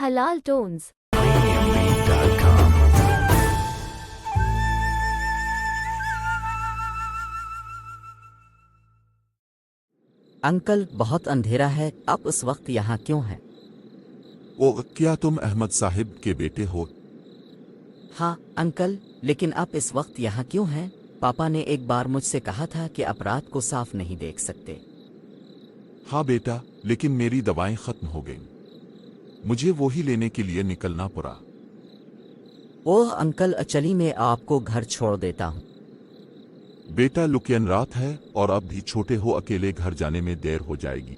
Halal Tones. Premiumbeat.com. Uncle बहुत अंधेरा है, आप उस वक्त यहाँ क्यों हैं? ओ, क्या तुम अहमद साहिब के बेटे हो? हाँ अंकल, लेकिन आप इस वक्त यहाँ क्यों हैं? पापा ने एक बार मुझसे कहा था कि आप रात को साफ नहीं देख सकते। हाँ बेटा, लेकिन मेरी दवाएं खत्म हो गईं। मुझे वो ही लेने के लिए निकलना पड़ा। ओह अंकल, चलिए मैं आपको घर छोड़ देता हूँ। बेटा, लुकियन रात है और अब भी छोटे हो, अकेले घर जाने में देर हो जाएगी।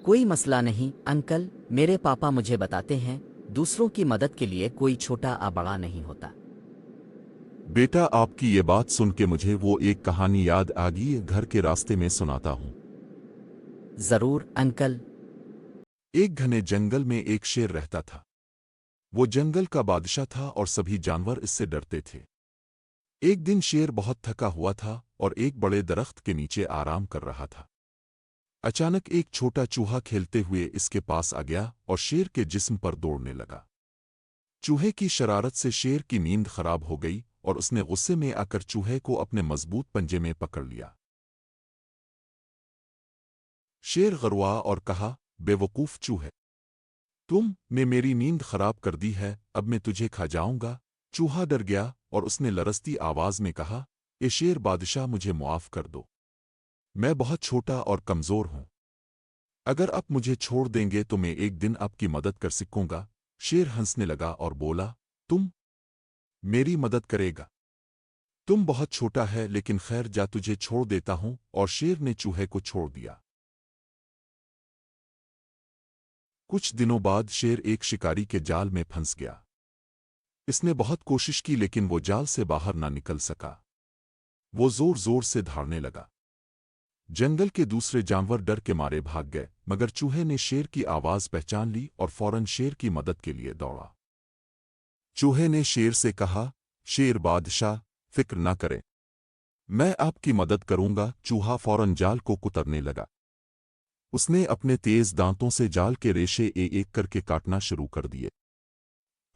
कोई मसला नहीं अंकल, मेरे पापा मुझे बताते हैं दूसरों की मदद के लिए कोई छोटा या बड़ा नहीं होता। बेटा, आपकी ये बात सुन के मुझे वो एक कहानी याद आ गई, घर के रास्ते में सुनाता हूँ। जरूर अंकल। एक घने जंगल में एक शेर रहता था। वो जंगल का बादशाह था और सभी जानवर इससे डरते थे। एक दिन शेर बहुत थका हुआ था और एक बड़े दरख्त के नीचे आराम कर रहा था। अचानक एक छोटा चूहा खेलते हुए इसके पास आ गया और शेर के जिस्म पर दौड़ने लगा। चूहे की शरारत से शेर की नींद खराब हो गई और उसने गुस्से में आकर चूहे को अपने मजबूत पंजे में पकड़ लिया। शेर गरवा और कहा, बेवकूफ चूहे, तुमने मेरी नींद खराब कर दी है, अब मैं तुझे खा जाऊंगा। चूहा डर गया और उसने लरसती आवाज में कहा, ए शेर बादशाह, मुझे मुआफ कर दो। मैं बहुत छोटा और कमजोर हूं। अगर आप मुझे छोड़ देंगे तो मैं एक दिन आपकी मदद कर सकूंगा। शेर हंसने लगा और बोला, तुम मेरी मदद करेगा? तुम बहुत छोटा है, लेकिन खैर जा, तुझे छोड़ देता हूं। और शेर ने चूहे को छोड़ दिया। कुछ दिनों बाद शेर एक शिकारी के जाल में फंस गया। इसने बहुत कोशिश की लेकिन वो जाल से बाहर ना निकल सका। वो जोर जोर से दौड़ने लगा। जंगल के दूसरे जानवर डर के मारे भाग गए, मगर चूहे ने शेर की आवाज पहचान ली और फौरन शेर की मदद के लिए दौड़ा। चूहे ने शेर से कहा, शेर बादशाह, फिक्र ना करें, मैं आपकी मदद करूंगा। चूहा फौरन जाल को कुतरने लगा। उसने अपने तेज दांतों से जाल के रेशे एक करके काटना शुरू कर दिए।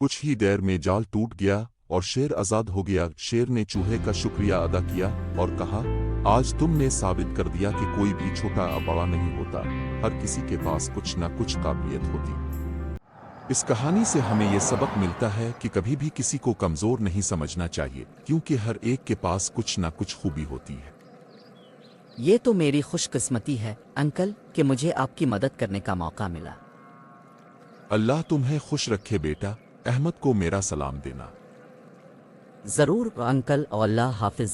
कुछ ही देर में जाल टूट गया और शेर आजाद हो गया। शेर ने चूहे का शुक्रिया अदा किया और कहा, आज तुमने साबित कर दिया कि कोई भी छोटा या बड़ा नहीं होता, हर किसी के पास कुछ न कुछ काबिलियत होती। इस कहानी से हमें यह सबक मिलता है कि कभी भी किसी को कमजोर नहीं समझना चाहिए, क्योंकि हर एक के पास कुछ न कुछ खूबी होती है। ये तो मेरी खुशकिस्मती है अंकल कि मुझे आपकी मदद करने का मौका मिला। अल्लाह तुम्हें खुश रखे बेटा, अहमद को मेरा सलाम देना। जरूर अंकल, और अल्लाह हाफिज।